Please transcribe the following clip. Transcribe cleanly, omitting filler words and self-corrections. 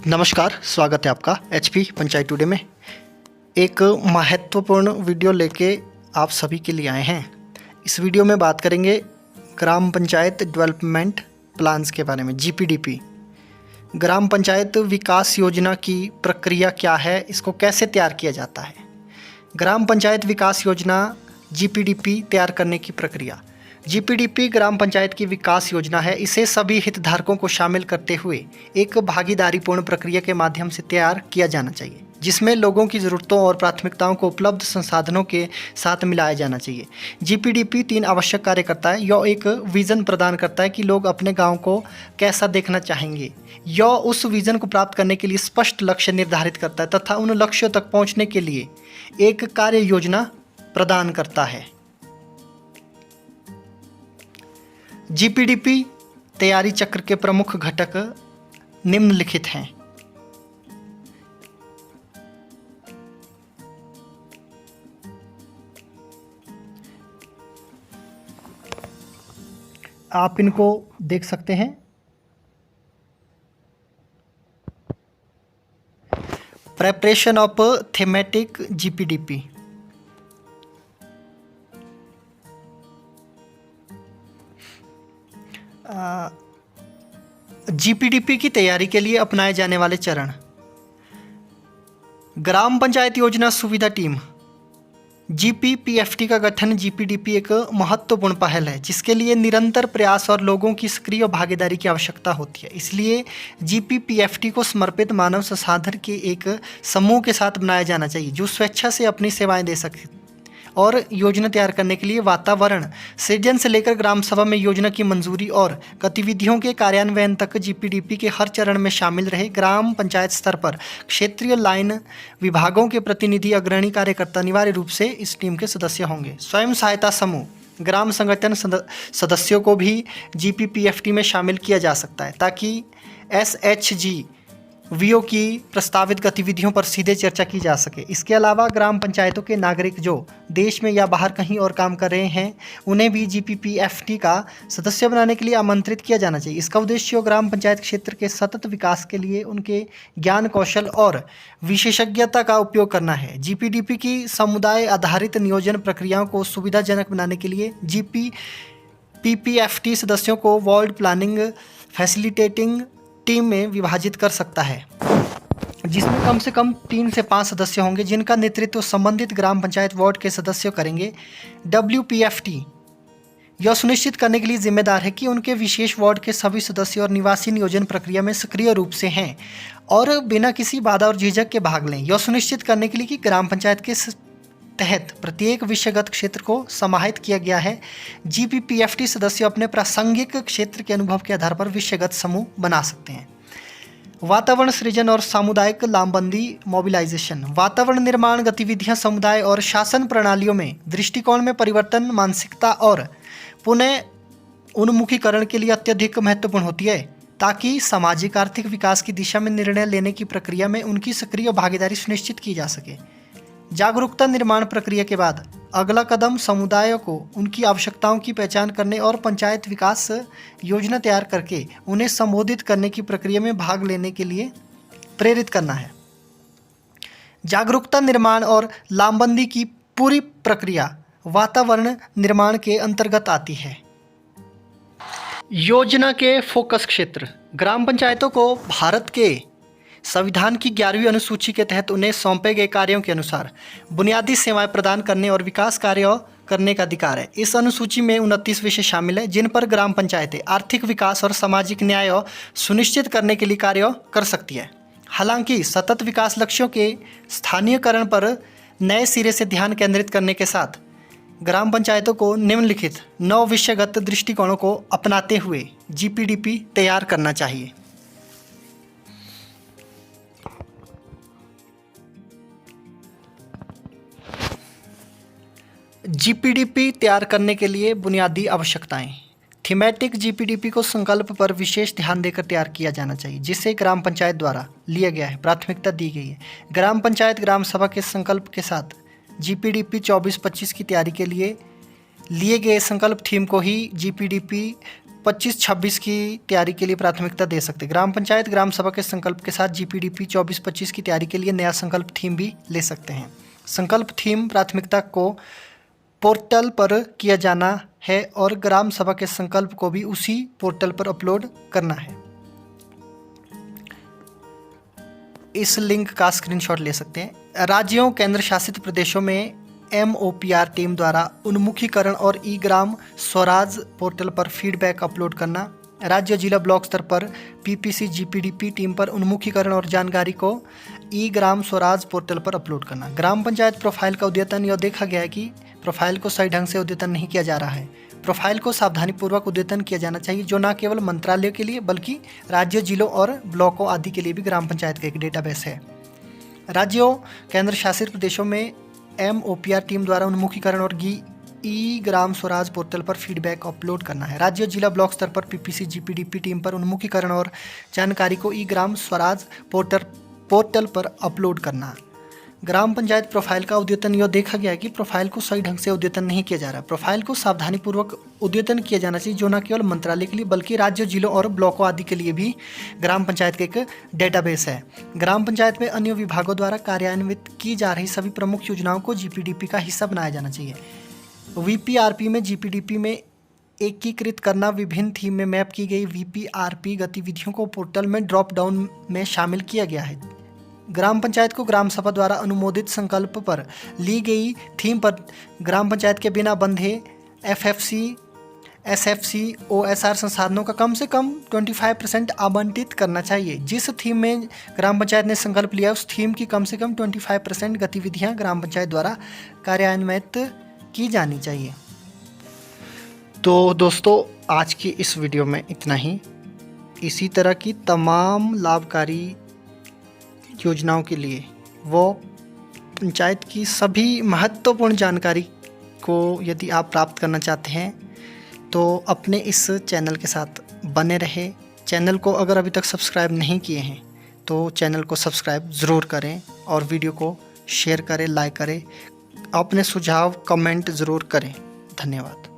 नमस्कार, स्वागत है आपका एचपी पंचायत टुडे में। एक महत्वपूर्ण वीडियो लेके आप सभी के लिए आए हैं। इस वीडियो में बात करेंगे ग्राम पंचायत डेवलपमेंट प्लान्स के बारे में, जीपीडीपी। ग्राम पंचायत विकास योजना की प्रक्रिया क्या है, इसको कैसे तैयार किया जाता है। ग्राम पंचायत विकास योजना जीपीडीपी तैयार करने की प्रक्रिया। जीपीडीपी ग्राम पंचायत की विकास योजना है। इसे सभी हितधारकों को शामिल करते हुए एक भागीदारीपूर्ण प्रक्रिया के माध्यम से तैयार किया जाना चाहिए, जिसमें लोगों की ज़रूरतों और प्राथमिकताओं को उपलब्ध संसाधनों के साथ मिलाया जाना चाहिए। जीपीडीपी 3 आवश्यक कार्य करता है। यह एक विज़न प्रदान करता है कि लोग अपने गांव को कैसा देखना चाहेंगे। यह उस विज़न को प्राप्त करने के लिए स्पष्ट लक्ष्य निर्धारित करता है तथा उन लक्ष्यों तक पहुंचने के लिए एक कार्य योजना प्रदान करता है। जीपीडीपी तैयारी चक्र के प्रमुख घटक निम्नलिखित हैं। आप इनको देख सकते हैं। Preparation of thematic GPDP. GPDP की तैयारी के लिए अपनाए जाने वाले चरण। ग्राम पंचायत योजना सुविधा टीम जीपीपीएफटी का गठन। जीपीडीपी एक महत्वपूर्ण पहल है जिसके लिए निरंतर प्रयास और लोगों की सक्रिय भागीदारी की आवश्यकता होती है। इसलिए जीपीपीएफटी को समर्पित मानव संसाधन के एक समूह के साथ बनाया जाना चाहिए जो स्वेच्छा से अपनी सेवाएं दे सके और योजना तैयार करने के लिए वातावरण सृजन से लेकर ग्राम सभा में योजना की मंजूरी और गतिविधियों के कार्यान्वयन तक जीपीडीपी के हर चरण में शामिल रहे। ग्राम पंचायत स्तर पर क्षेत्रीय लाइन विभागों के प्रतिनिधि अग्रणी कार्यकर्ता अनिवार्य रूप से इस टीम के सदस्य होंगे। स्वयं सहायता समूह ग्राम संगठन सदस्यों को भी जीपीपीएफटी में शामिल किया जा सकता है ताकि एसएचजी वीओ की प्रस्तावित गतिविधियों पर सीधे चर्चा की जा सके। इसके अलावा ग्राम पंचायतों के नागरिक जो देश में या बाहर कहीं और काम कर रहे हैं उन्हें भी जीपीपीएफटी का सदस्य बनाने के लिए आमंत्रित किया जाना चाहिए। इसका उद्देश्य ग्राम पंचायत क्षेत्र के सतत विकास के लिए उनके ज्ञान कौशल और विशेषज्ञता का उपयोग करना है। जीपीडीपी की समुदाय आधारित नियोजन प्रक्रियाओं को सुविधाजनक बनाने के लिए जीपीपीएफटी सदस्यों को वार्ड प्लानिंग फैसिलिटेटिंग टीम में विभाजित कर सकता है, जिसमें कम से कम 3 से 5 सदस्य होंगे जिनका नेतृत्व संबंधित ग्राम पंचायत वार्ड के सदस्य करेंगे। डब्ल्यूपीएफटी यह सुनिश्चित करने के लिए जिम्मेदार है कि उनके विशेष वार्ड के सभी सदस्य और निवासी नियोजन प्रक्रिया में सक्रिय रूप से हैं और बिना किसी बाधा और झिझक के भाग लें। यह सुनिश्चित करने के लिए कि ग्राम पंचायत के तहत प्रत्येक विषयगत क्षेत्र को समाहित किया गया है। जीपीपीएफटी सदस्य अपने प्रासंगिक क्षेत्र के अनुभव के आधार पर विषयगत समूह बना सकते हैं। वातावरण सृजन और सामुदायिक लामबंदी मोबिलाइजेशन। वातावरण निर्माण गतिविधियां समुदाय और शासन प्रणालियों में दृष्टिकोण में परिवर्तन, मानसिकता और पुनः उन्मुखीकरण के लिए अत्यधिक महत्वपूर्ण होती है ताकि सामाजिक आर्थिक विकास की दिशा में निर्णय लेने की प्रक्रिया में उनकी सक्रिय भागीदारी सुनिश्चित की जा सके। जागरूकता निर्माण प्रक्रिया के बाद अगला कदम समुदायों को उनकी आवश्यकताओं की पहचान करने और पंचायत विकास योजना तैयार करके उन्हें संबोधित करने की प्रक्रिया में भाग लेने के लिए प्रेरित करना है। जागरूकता निर्माण और लामबंदी की पूरी प्रक्रिया वातावरण निर्माण के अंतर्गत आती है। योजना के फोकस क्षेत्र। ग्राम पंचायतों को भारत के संविधान की 11वीं अनुसूची के तहत उन्हें सौंपे गए कार्यों के अनुसार बुनियादी सेवाएं प्रदान करने और विकास कार्य करने का अधिकार है। इस अनुसूची में 29 विषय शामिल हैं जिन पर ग्राम पंचायतें आर्थिक विकास और सामाजिक न्याय सुनिश्चित करने के लिए कार्य कर सकती है। हालांकि सतत विकास लक्ष्यों के स्थानीयकरण पर नए सिरे से ध्यान केंद्रित करने के साथ ग्राम पंचायतों को निम्नलिखित 9 विषयगत दृष्टिकोणों को अपनाते हुए जीपीडीपी तैयार करना चाहिए। जीपीडीपी तैयार करने के लिए बुनियादी आवश्यकताएं। थीमेटिक जीपीडीपी को संकल्प पर विशेष ध्यान देकर तैयार किया जाना चाहिए जिसे ग्राम पंचायत द्वारा लिया गया है, प्राथमिकता दी गई है। ग्राम पंचायत ग्राम सभा के संकल्प के साथ जीपीडीपी 24-25 की तैयारी के लिए लिए गए संकल्प थीम को ही जीपीडीपी 25-26 की तैयारी के लिए प्राथमिकता दे सकते हैं। ग्राम पंचायत ग्राम सभा के संकल्प के साथ GPDP 24-25 की तैयारी के लिए नया संकल्प थीम भी ले सकते हैं। संकल्प थीम प्राथमिकता को पोर्टल पर किया जाना है और ग्राम सभा के संकल्प को भी उसी पोर्टल पर अपलोड करना है। इस लिंक का स्क्रीनशॉट ले सकते हैं। राज्यों केंद्र शासित प्रदेशों में MOPR टीम द्वारा उन्मुखीकरण और ई ग्राम स्वराज पोर्टल पर फीडबैक अपलोड करना। राज्य जिला ब्लॉक स्तर पर PPC GPDP टीम पर उन्मुखीकरण और जानकारी को ई ग्राम स्वराज पोर्टल पर अपलोड करना। ग्राम पंचायत प्रोफाइल का अद्यतन यह देखा गया है कि प्रोफाइल को सही ढंग से अद्यतन नहीं किया जा रहा है। प्रोफाइल को सावधानीपूर्वक अद्यतन किया जाना चाहिए, जो न केवल मंत्रालय के लिए बल्कि राज्य जिलों और ब्लॉकों आदि के लिए भी ग्राम पंचायत का एक डेटाबेस है। राज्यों केंद्र शासित प्रदेशों में MOPR टीम द्वारा उन्मुखीकरण और ई ग्राम स्वराज पोर्टल पर फीडबैक अपलोड करना है। राज्य जिला ब्लॉक स्तर पर PPC GPDP टीम पर उन्मुखीकरण और जानकारी को ई ग्राम स्वराज पोर्टल पर अपलोड करना। ग्राम पंचायत प्रोफाइल का अद्यतन यह देखा गया है कि प्रोफाइल को सही ढंग से अद्यतन नहीं किया जा रहा है। प्रोफाइल को सावधानीपूर्वक अद्यतन किया जाना चाहिए, जो न केवल मंत्रालय के लिए बल्कि राज्य जिलों और ब्लॉकों आदि के लिए भी ग्राम पंचायत का एक डेटाबेस है। ग्राम पंचायत में अन्य विभागों द्वारा कार्यान्वित की जा रही सभी प्रमुख योजनाओं को GPDP का हिस्सा बनाया जाना चाहिए। VPRP में GPDP में एकीकृत करना। विभिन्न थीम में मैप की गई VPRP गतिविधियों को पोर्टल में ड्रॉप डाउन में शामिल किया गया है। ग्राम पंचायत को ग्राम सभा द्वारा अनुमोदित संकल्प पर ली गई थीम पर ग्राम पंचायत के बिना बंधे FFC, SFC, OSR संसाधनों का कम से कम 25% आवंटित करना चाहिए। जिस थीम में ग्राम पंचायत ने संकल्प लिया उस थीम की कम से कम 25% गतिविधियां ग्राम पंचायत द्वारा कार्यान्वित की जानी चाहिए। तो दोस्तों, आज की इस वीडियो में इतना ही। इसी तरह की तमाम लाभकारी योजनाओं के लिए वो पंचायत की सभी महत्वपूर्ण जानकारी को यदि आप प्राप्त करना चाहते हैं तो अपने इस चैनल के साथ बने रहे। चैनल को अगर अभी तक सब्सक्राइब नहीं किए हैं तो चैनल को सब्सक्राइब ज़रूर करें और वीडियो को शेयर करें, लाइक करें, अपने सुझाव कमेंट ज़रूर करें। धन्यवाद।